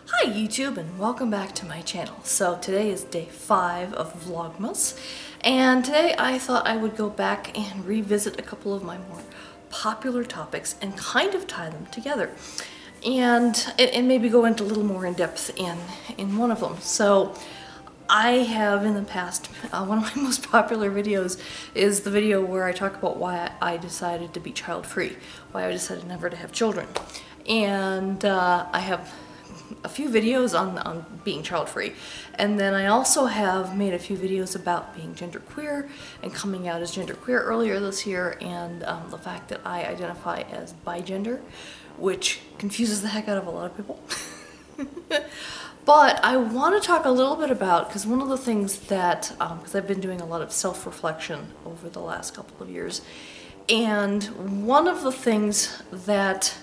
Hi YouTube and welcome back to my channel. So today is day 5 of Vlogmas, and today I thought I would go back and revisit a couple of my more popular topics and kind of tie them together and maybe go into a little more in depth in one of them. So I have in the past, one of my most popular videos is the video where I talk about why I decided to be child-free, why I decided never to have children. And I have a few videos on being child-free, and then I also have made a few videos about being genderqueer and coming out as genderqueer earlier this year, and the fact that I identify as bigender, which confuses the heck out of a lot of people. But I want to talk a little bit about, because one of the things that, because I've been doing a lot of self-reflection over the last couple of years, and one of the things that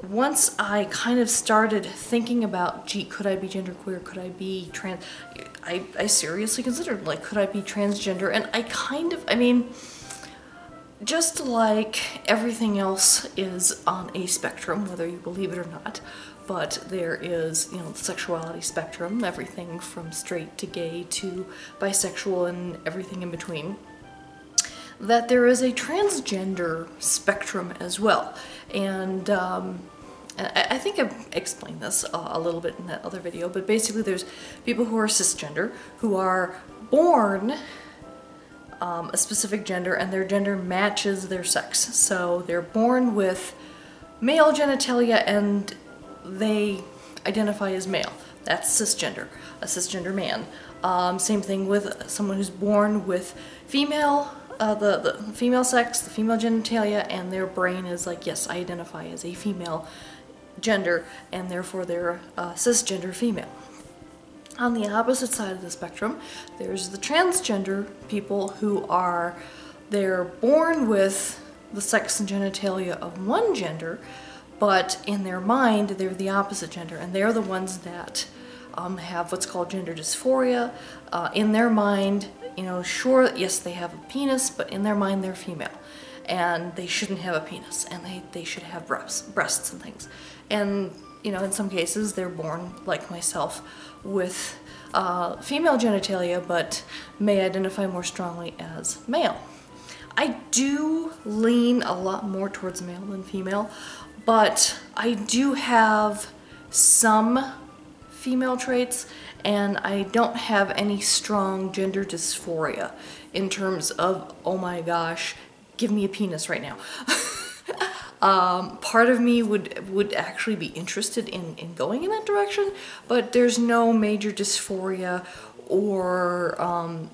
once I kind of started thinking about, gee, could I be genderqueer, could I be trans, I seriously considered, like, could I be transgender? And I mean, just like everything else is on a spectrum, whether you believe it or not, but there is, you know, the sexuality spectrum, everything from straight to gay to bisexual and everything in between, that there is a transgender spectrum as well. And I think I've explained this a little bit in that other video, but basically there's people who are cisgender, who are born a specific gender and their gender matches their sex. So they're born with male genitalia and they identify as male. That's cisgender, a cisgender man. Same thing with someone who's born with female, the female sex, the female genitalia, and their brain is like, yes, I identify as a female gender, and therefore they're cisgender female. On the opposite side of the spectrum, there's the transgender people who are, they're born with the sex and genitalia of one gender, but in their mind they're the opposite gender, and they're the ones that have what's called gender dysphoria. In their mind, you know, sure, yes, they have a penis, but in their mind they're female, and they shouldn't have a penis, and they should have breasts and things. And, you know, in some cases they're born, like myself, with female genitalia, but may identify more strongly as male. I do lean a lot more towards male than female, but I do have some female traits, and I don't have any strong gender dysphoria in terms of, oh my gosh, give me a penis right now. Part of me would actually be interested in going in that direction, but there's no major dysphoria or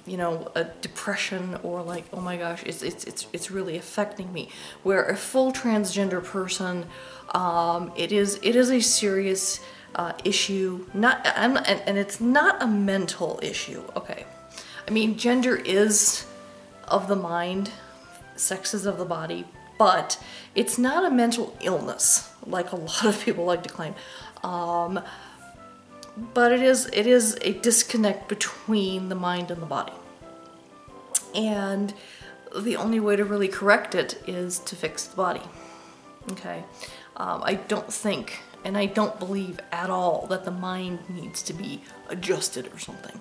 you know, a depression or like, oh my gosh, it's really affecting me. Where a full transgender person, it is a serious issue, and it's not a mental issue. Okay, I mean, gender is of the mind, sex is of the body, but it's not a mental illness like a lot of people like to claim. But it is a disconnect between the mind and the body. And the only way to really correct it is to fix the body. Okay? I don't think, and I don't believe at all, that the mind needs to be adjusted or something.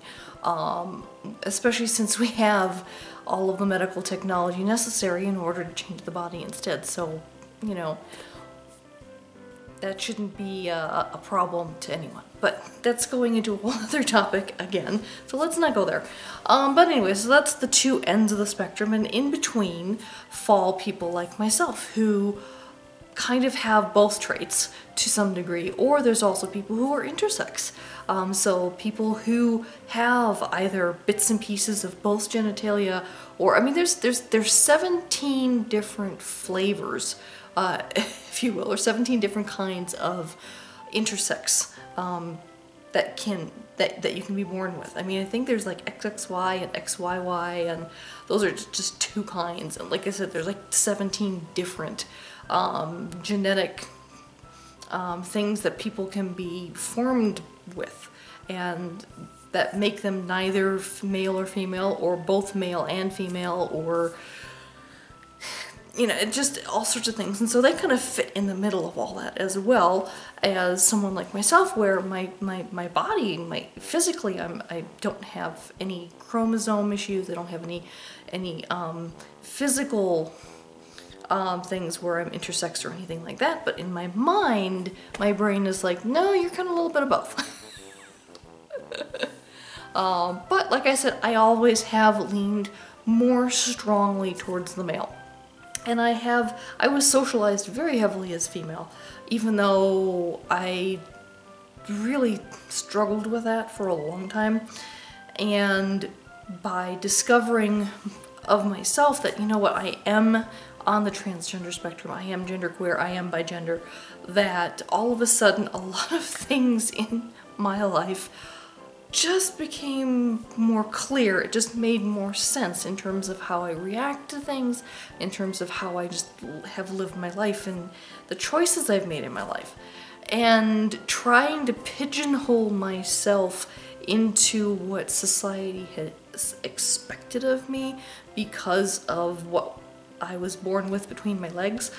Especially since we have all of the medical technology necessary in order to change the body instead. So, you know, that shouldn't be a problem to anyone. But that's going into a whole other topic again, so let's not go there. But anyway, so that's the two ends of the spectrum, and in between fall people like myself who kind of have both traits to some degree, or there's also people who are intersex. So people who have either bits and pieces of both genitalia, or, I mean, there's 17 different flavors, if you will, or 17 different kinds of intersex that you can be born with. I mean, I think there's like XXY and XYY, and those are just two kinds. And like I said, there's like 17 different genetic things that people can be formed with, and that make them neither male or female, or both male and female, or you know, it just all sorts of things. And so they kind of fit in the middle of all that, as well as someone like myself, where my body, physically, I don't have any chromosome issues. I don't have any physical things where I'm intersex or anything like that. But in my mind, my brain is like, no, you're kind of a little bit of both. But like I said, I always have leaned more strongly towards the male. And I was socialized very heavily as female, even though I really struggled with that for a long time. And by discovering of myself that, you know what, I am on the transgender spectrum, I am genderqueer, I am bigender, that all of a sudden a lot of things in my life just became more clear. It just made more sense in terms of how I react to things, in terms of how I just have lived my life and the choices I've made in my life. And trying to pigeonhole myself into what society has expected of me because of what I was born with between my legs,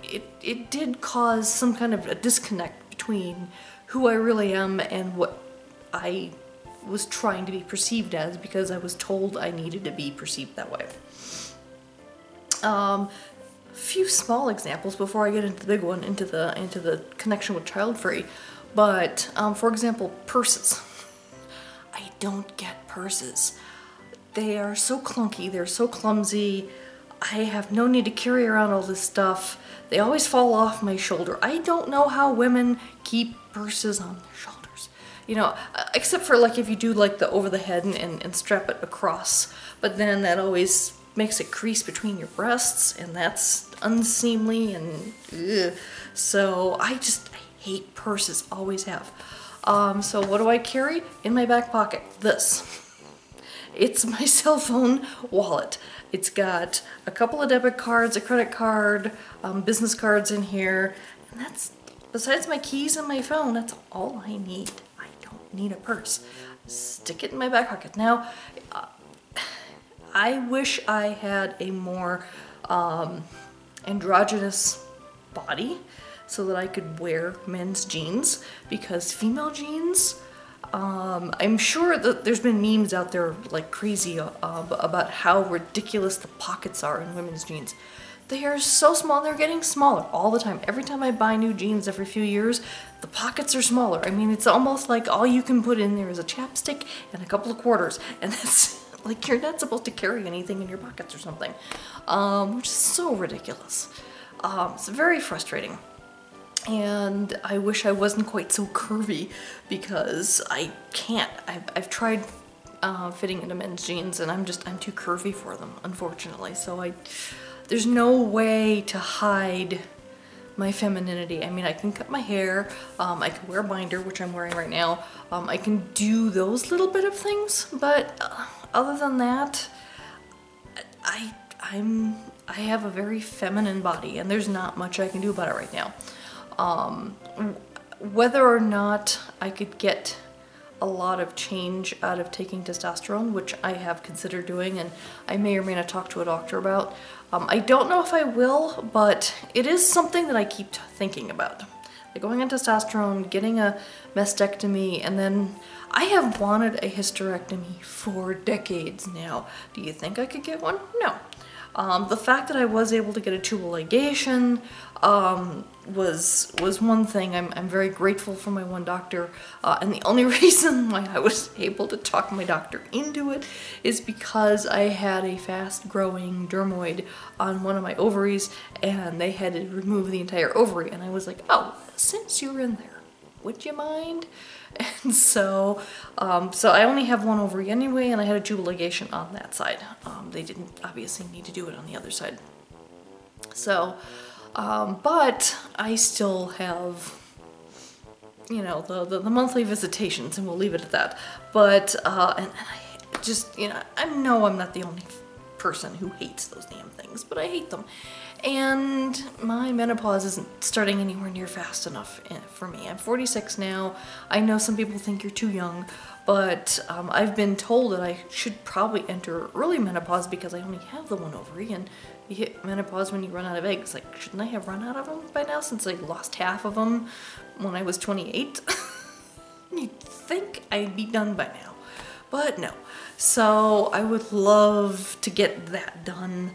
it did cause some kind of a disconnect between who I really am and what I was trying to be perceived as, because I was told I needed to be perceived that way. A few small examples before I get into the big one, into the connection with Childfree. But for example, purses. I don't get purses. They are so clunky, they're so clumsy. I have no need to carry around all this stuff. They always fall off my shoulder. I don't know how women keep purses on their shoulders. You know, except for like if you do like the over the head and strap it across. But then that always makes a crease between your breasts, and that's unseemly and ugh. So I hate purses, always have. So what do I carry in my back pocket? This. It's my cell phone wallet. It's got a couple of debit cards, a credit card, business cards in here, and that's, besides my keys and my phone, that's all I need. I don't need a purse. Stick it in my back pocket. Now, I wish I had a more androgynous body so that I could wear men's jeans, because female jeans, I'm sure that there's been memes out there like crazy about how ridiculous the pockets are in women's jeans. They are so small, they're getting smaller all the time. Every time I buy new jeans every few years, the pockets are smaller. I mean, it's almost like all you can put in there is a chapstick and a couple of quarters, and that's like, you're not supposed to carry anything in your pockets or something, which is so ridiculous. It's very frustrating. And I wish I wasn't quite so curvy, because I can't. I've tried fitting into men's jeans, and I'm too curvy for them, unfortunately. So there's no way to hide my femininity. I mean, I can cut my hair, I can wear a binder, which I'm wearing right now. I can do those little bit of things, but other than that, I have a very feminine body, and there's not much I can do about it right now. Whether or not I could get a lot of change out of taking testosterone, which I have considered doing, and I may or may not talk to a doctor about. I don't know if I will, but it is something that I keep thinking about. Like going on testosterone, getting a mastectomy, and then I have wanted a hysterectomy for decades now. Do you think I could get one? No. The fact that I was able to get a tubal ligation was one thing. I'm very grateful for my one doctor, and the only reason why I was able to talk my doctor into it is because I had a fast-growing dermoid on one of my ovaries, and they had to remove the entire ovary, and I was like, oh, since you're in there, would you mind? And so I only have one ovary anyway, and I had a tubal ligation on that side. They didn't obviously need to do it on the other side. So, but I still have, you know, the monthly visitations, and we'll leave it at that. But, and I just, you know, I know I'm not the only person who hates those damn things, but I hate them. And my menopause isn't starting anywhere near fast enough for me. I'm 46 now. I know some people think you're too young, but I've been told that I should probably enter early menopause because I only have the one ovary, and you hit menopause when you run out of eggs. Like, shouldn't I have run out of them by now since I lost half of them when I was 28? You'd think I'd be done by now, but no. So I would love to get that done,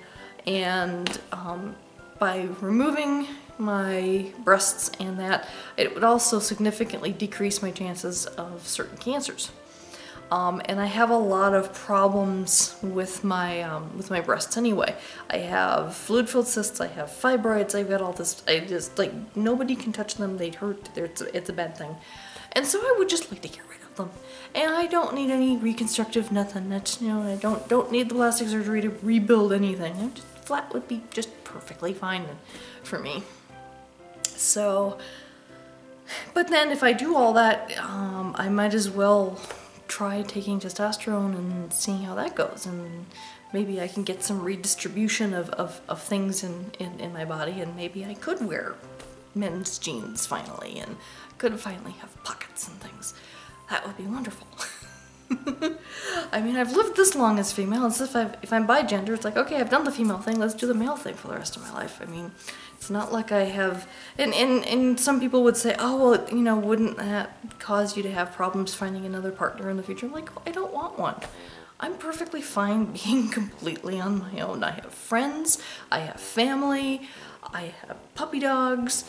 and by removing my breasts and that, it would also significantly decrease my chances of certain cancers. And I have a lot of problems with my breasts anyway. I have fluid-filled cysts, I have fibroids, I've got all this, I just, like, nobody can touch them, they hurt, it's a bad thing. And so I would just like to get rid of them. And I don't need any reconstructive nothing, that's, you know, I don't need the plastic surgery to rebuild anything. I'm just, flat would be just perfectly fine for me. So, but then if I do all that, I might as well try taking testosterone and seeing how that goes, and maybe I can get some redistribution of things in my body, and maybe I could wear men's jeans finally, and could finally have pockets and things. That would be wonderful. I mean, I've lived this long as female, as if I'm bi gender, it's like, okay, I've done the female thing, let's do the male thing for the rest of my life. I mean, it's not like I have, and some people would say, oh, well, you know, wouldn't that cause you to have problems finding another partner in the future? I'm like, I don't want one. I'm perfectly fine being completely on my own. I have friends, I have family, I have puppy dogs.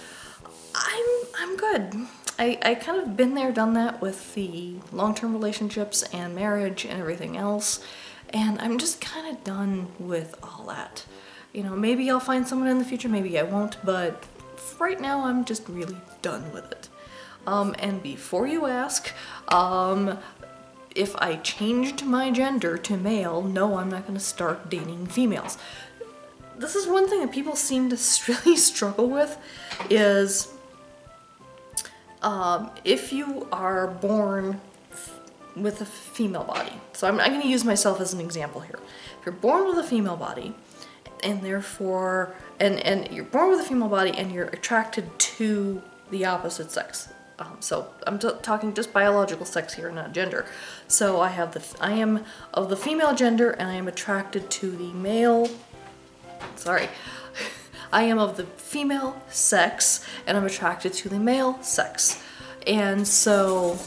I'm good. I kind of been there, done that with the long-term relationships and marriage and everything else, and I'm just kind of done with all that. You know, maybe I'll find someone in the future, maybe I won't, but right now I'm just really done with it. And before you ask, if I changed my gender to male, no, I'm not going to start dating females. This is one thing that people seem to really struggle with, is if you are born with a female body. So I'm going to use myself as an example here. If you're born with a female body, and therefore, and you're born with a female body and you're attracted to the opposite sex. So I'm talking just biological sex here, not gender. So I am of the female gender and I am attracted to the male, sorry. I am of the female sex and I'm attracted to the male sex. And so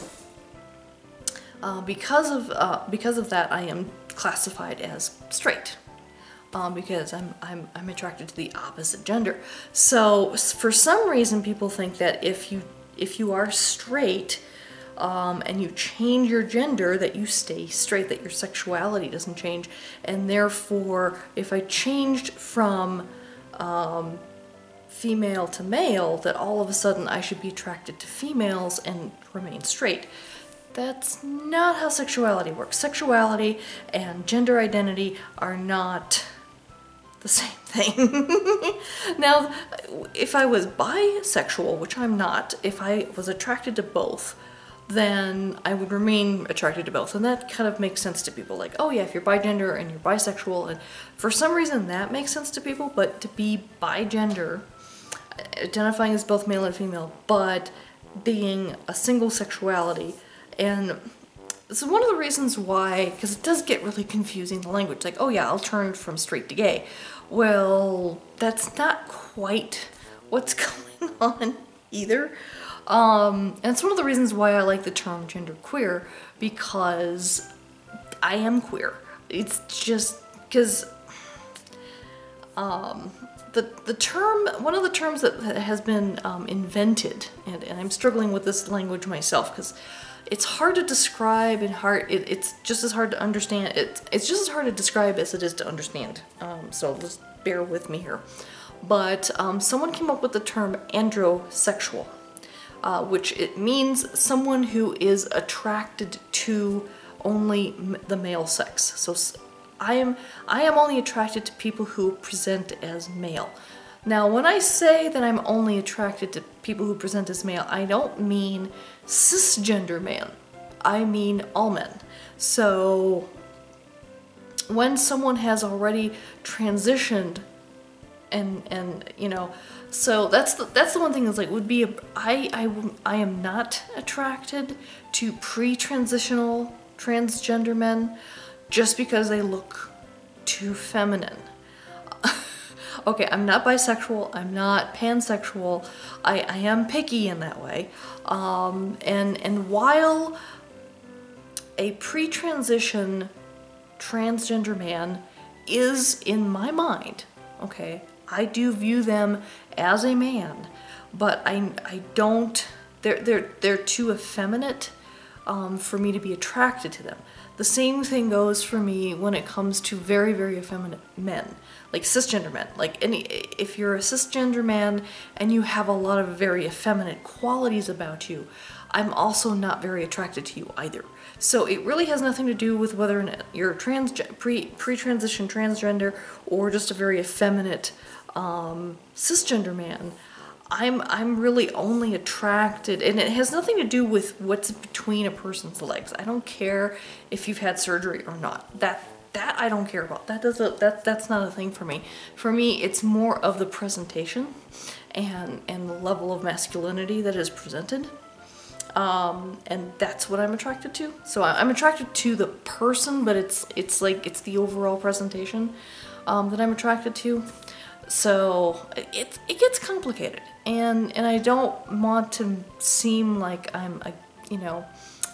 because of that, I am classified as straight. Because I'm attracted to the opposite gender. So for some reason people think that if you are straight and you change your gender, that you stay straight, that your sexuality doesn't change, and therefore if I changed from female to male, that all of a sudden I should be attracted to females and remain straight. That's not how sexuality works. Sexuality and gender identity are not the same thing. Now, if I was bisexual, which I'm not, if I was attracted to both, then I would remain attracted to both. And that kind of makes sense to people. Like, oh yeah, if you're bigender and you're bisexual, and for some reason that makes sense to people, but to be bigender, identifying as both male and female, but being a single sexuality, and this is one of the reasons why, because it does get really confusing, the language, like, oh yeah, I'll turn from straight to gay. Well, that's not quite what's going on either. And it's one of the reasons why I like the term genderqueer, because I am queer. It's just because the term, one of the terms that has been invented, and I'm struggling with this language myself because it's hard to describe and it's just as hard to understand. It's just as hard to describe as it is to understand. So just bear with me here. But someone came up with the term androsexual, which it means someone who is attracted to only the male sex. So I am only attracted to people who present as male. Now, when I say that I'm only attracted to people who present as male, I don't mean cisgender man. I mean all men. So when someone has already transitioned and you know, so that's the one thing is like would be I am not attracted to pre-transitional transgender men just because they look too feminine. Okay, I'm not bisexual, I'm not pansexual, I am picky in that way. And while a pre-transition transgender man is in my mind, okay, I do view them as a man, but I don't, they're too effeminate for me to be attracted to them. The same thing goes for me when it comes to very, very effeminate men, like cisgender men. Like if you're a cisgender man and you have a lot of very effeminate qualities about you, I'm also not very attracted to you either. So it really has nothing to do with whether or not you're pre-transition transgender or just a very effeminate cisgender man. I'm really only attracted, and it has nothing to do with what's between a person's legs. I don't care if you've had surgery or not. That I don't care about. That's not a thing for me. For me, it's more of the presentation and the level of masculinity that is presented. And that's what I'm attracted to. So I'm attracted to the person, but it's the overall presentation that I'm attracted to. So it gets complicated, and I don't want to seem like I'm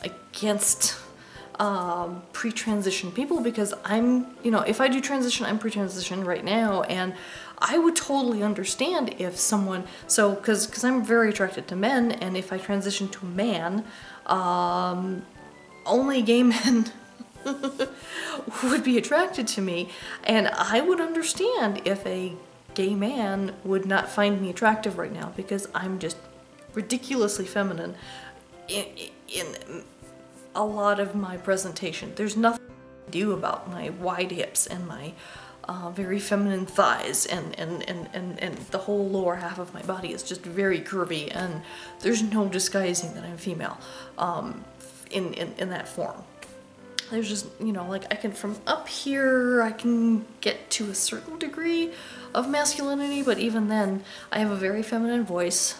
against pre-transition people, because I'm, if I do transition, I'm pre-transition right now, and I would totally understand if someone, so because I'm very attracted to men, and if I transition to a man, only gay men would be attracted to me, and I would understand if a gay man would not find me attractive right now because I'm just ridiculously feminine in a lot of my presentation. There's nothing to do about my wide hips and my very feminine thighs, and the whole lower half of my body is just very curvy, and there's no disguising that I'm female in that form. There's just, like I can, from up here, I can get to a certain degree of masculinity, but even then, I have a very feminine voice.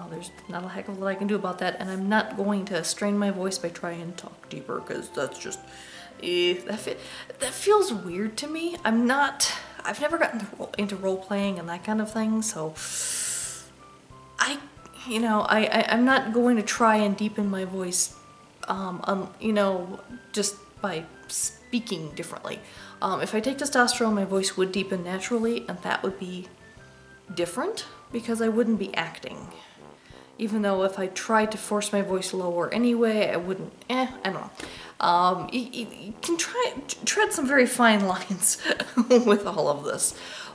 There's not a heck of a lot I can do about that, and I'm not going to strain my voice by trying to talk deeper, because that's just, that feels weird to me. I've never gotten into role-playing and that kind of thing, so I'm not going to try and deepen my voice just by speaking differently. If I take testosterone, my voice would deepen naturally, and that would be different because I wouldn't be acting. Even though if I tried to force my voice lower anyway, I wouldn't, I don't know. You can tread some very fine lines with all of this.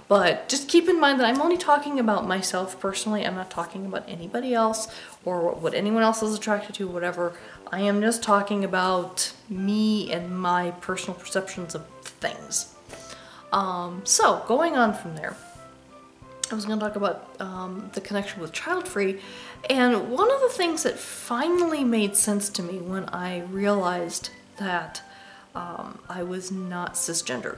But just keep in mind that I'm only talking about myself personally. I'm not talking about anybody else or what anyone else is attracted to, whatever. I am just talking about me and my personal perceptions of things. So going on from there, I was going to talk about the connection with Childfree, and one of the things that finally made sense to me when I realized that I was not cisgender,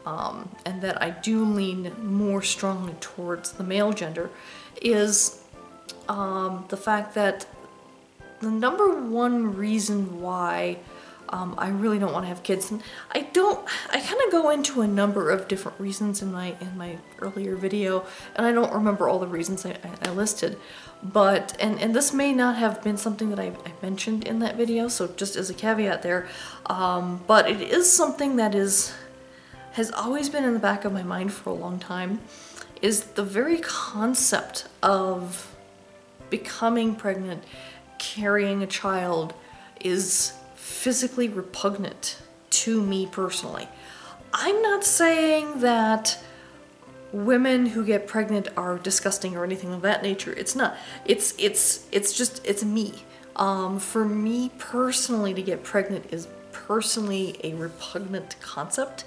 and that I do lean more strongly towards the male gender, is the fact that the number one reason why I really don't want to have kids, and I kind of go into a number of different reasons in my earlier video, and I don't remember all the reasons I listed, but, and this may not have been something that I mentioned in that video, so just as a caveat there, but it is something that has always been in the back of my mind for a long time, is the very concept of becoming pregnant, carrying a child, is physically repugnant to me personally. I'm not saying that women who get pregnant are disgusting or anything of that nature. It's not. It's me. For me personally, to get pregnant is personally a repugnant concept,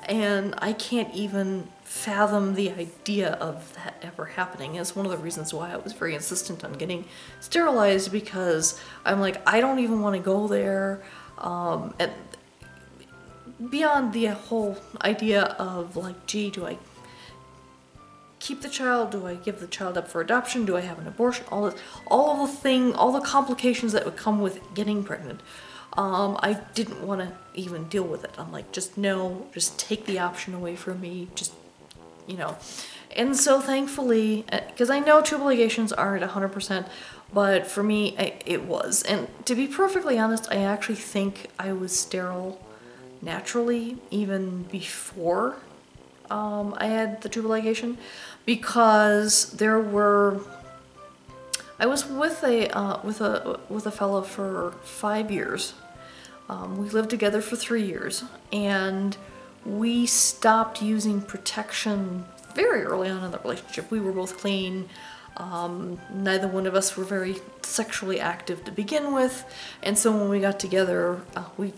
and I can't even fathom the idea of that ever happening. It's one of the reasons why I was very insistent on getting sterilized, because I'm like, I don't even want to go there. And beyond the whole idea of like, gee, do I keep the child? Do I give the child up for adoption? Do I have an abortion? All the complications that would come with getting pregnant. I didn't want to even deal with it. I'm like, just no, just take the option away from me, just, you know. And so thankfully, because I know tubal ligations aren't 100%, but for me, it was. And to be perfectly honest, I actually think I was sterile naturally even before I had the tubal ligation, because I was with a fellow for 5 years. We lived together for 3 years, and we stopped using protection very early on in the relationship. We were both clean. Neither one of us were very sexually active to begin with, and so when we got together, we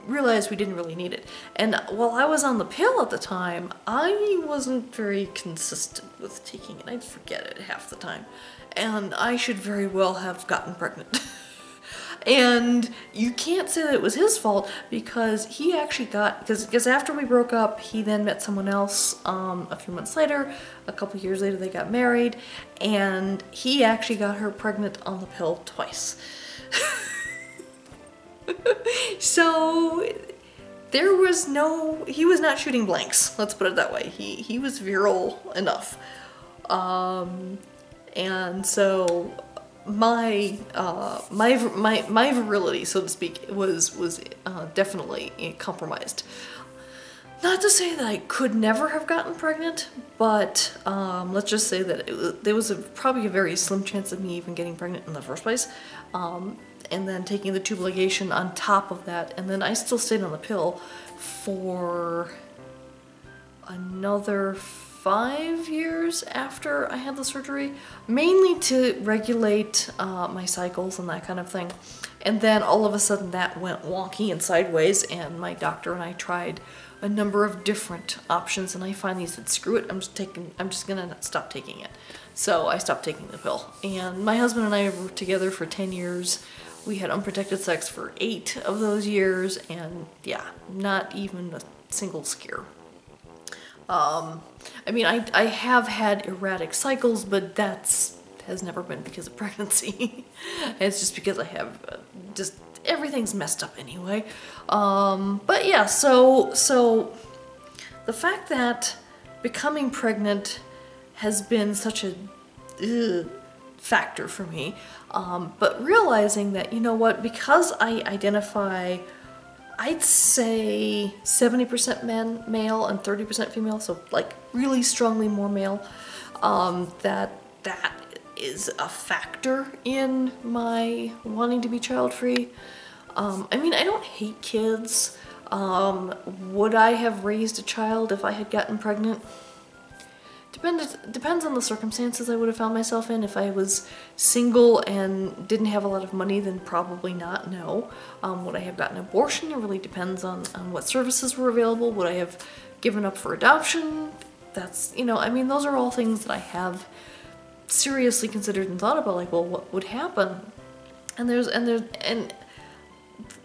realized we didn't really need it. And while I was on the pill at the time, I wasn't very consistent with taking it. I'd forget it half the time. And I should very well have gotten pregnant. And you can't say that it was his fault, because he actually because after we broke up, he then met someone else a few months later. A couple years later, they got married, and he actually got her pregnant on the pill twice. So he was not shooting blanks, let's put it that way. He was virile enough. And so my virility, so to speak, was definitely compromised. Not to say that I could never have gotten pregnant, but let's just say that there was probably a very slim chance of me even getting pregnant in the first place. And then taking the tubal ligation on top of that, and then I still stayed on the pill for another 5 years after I had the surgery, mainly to regulate my cycles and that kind of thing. And then all of a sudden that went wonky and sideways, and my doctor and I tried a number of different options, and I finally said, screw it, I'm just gonna stop taking it. So I stopped taking the pill. And my husband and I were together for 10 years. We had unprotected sex for 8 of those years, and yeah, not even a single scare. I mean, I have had erratic cycles, but has never been because of pregnancy. It's just because I have just everything's messed up anyway. But yeah, so the fact that becoming pregnant has been such a factor for me, but realizing that, you know what, because I identify, I'd say 70% male and 30% female, so like really strongly more male, that is a factor in my wanting to be child-free. I mean, I don't hate kids. Would I have raised a child if I had gotten pregnant? Depends on the circumstances I would have found myself in. If I was single and didn't have a lot of money, then probably not, no. Would I have gotten an abortion? It really depends on what services were available. Would I have given up for adoption? That's, you know, I mean, those are all things that I have seriously considered and thought about, like, well, what would happen? And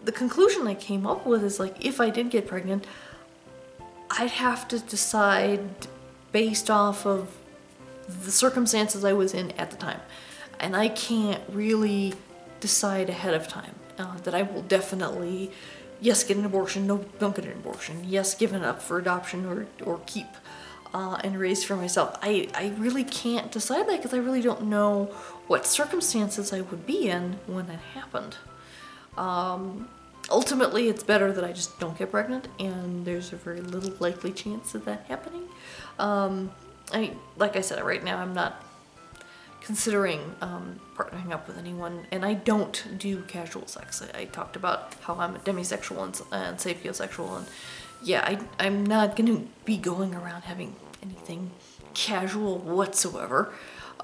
the conclusion I came up with is, like, if I did get pregnant, I'd have to decide based off of the circumstances I was in at the time. And I can't really decide ahead of time that I will definitely, yes, get an abortion, no, don't get an abortion, yes, give it up for adoption or keep and raise for myself. I really can't decide that because I really don't know what circumstances I would be in when that happened. Ultimately, it's better that I just don't get pregnant, and there's a very little likely chance of that happening. Like I said, right now I'm not considering partnering up with anyone, and I don't do casual sex. I talked about how I'm a demisexual and sapiosexual, and yeah, I'm not going to be going around having anything casual whatsoever.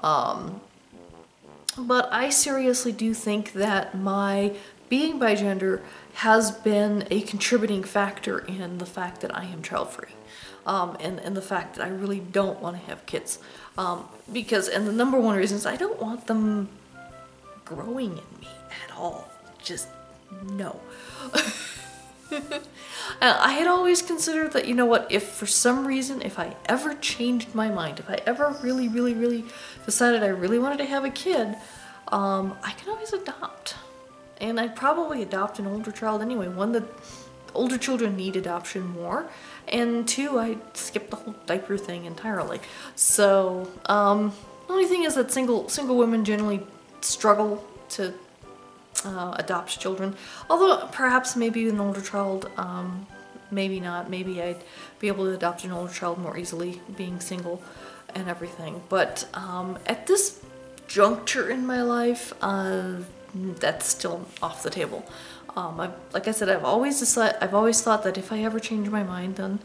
But I seriously do think that my being bigender has been a contributing factor in the fact that I am child-free. And the fact that I really don't want to have kids. And the number one reason is I don't want them growing in me at all. Just no. I had always considered that, you know what, if for some reason, if I ever changed my mind, if I ever really decided I really wanted to have a kid, I can always adopt. And I'd probably adopt an older child anyway. One, that older children need adoption more, and two, I'd skip the whole diaper thing entirely. So, the only thing is that single women generally struggle to adopt children. Although perhaps maybe an older child, maybe not. Maybe I'd be able to adopt an older child more easily, being single and everything. But at this juncture in my life, that's still off the table. Like I said, I've always thought that if I ever change my mind, then,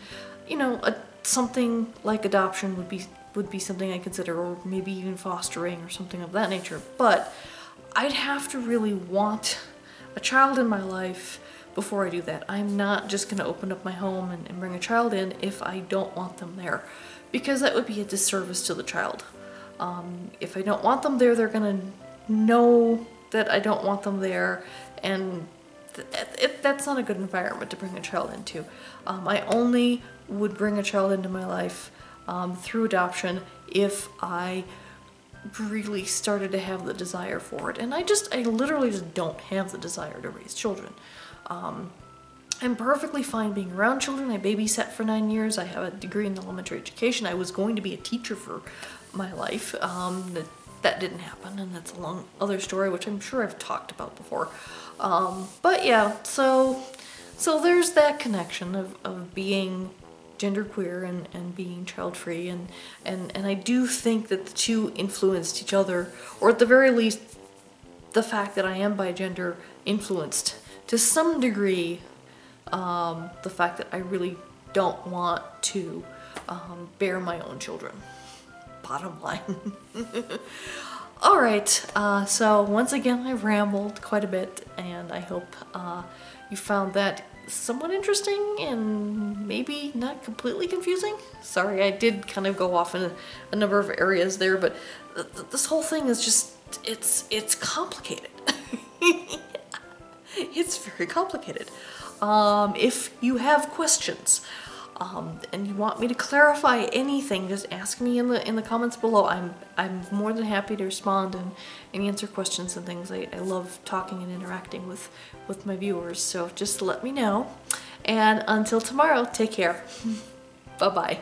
you know, something like adoption would be something I consider, or maybe even fostering or something of that nature. But I'd have to really want a child in my life before I do that. I'm not just going to open up my home and bring a child in if I don't want them there, because that would be a disservice to the child. If I don't want them there, they're going to know that I don't want them there, and that's not a good environment to bring a child into. I only would bring a child into my life through adoption if I really started to have the desire for it. And I literally just don't have the desire to raise children. I'm perfectly fine being around children. I babysat for 9 years. I have a degree in elementary education. I was going to be a teacher for my life. That didn't happen, and that's a long other story, which I'm sure I've talked about before. But yeah, so there's that connection of being genderqueer and being child-free, and I do think that the two influenced each other, or at the very least, the fact that I am bigender influenced to some degree the fact that I really don't want to bear my own children. Bottom line. Alright, so once again I've rambled quite a bit, and I hope you found that somewhat interesting and maybe not completely confusing. Sorry, I did kind of go off in a number of areas there, but this whole thing is just, it's complicated. It's very complicated. If you have questions, and you want me to clarify anything, just ask me in the comments below. I'm more than happy to respond and answer questions and things. I love talking and interacting with my viewers, so just let me know. And until tomorrow, take care. Bye-bye.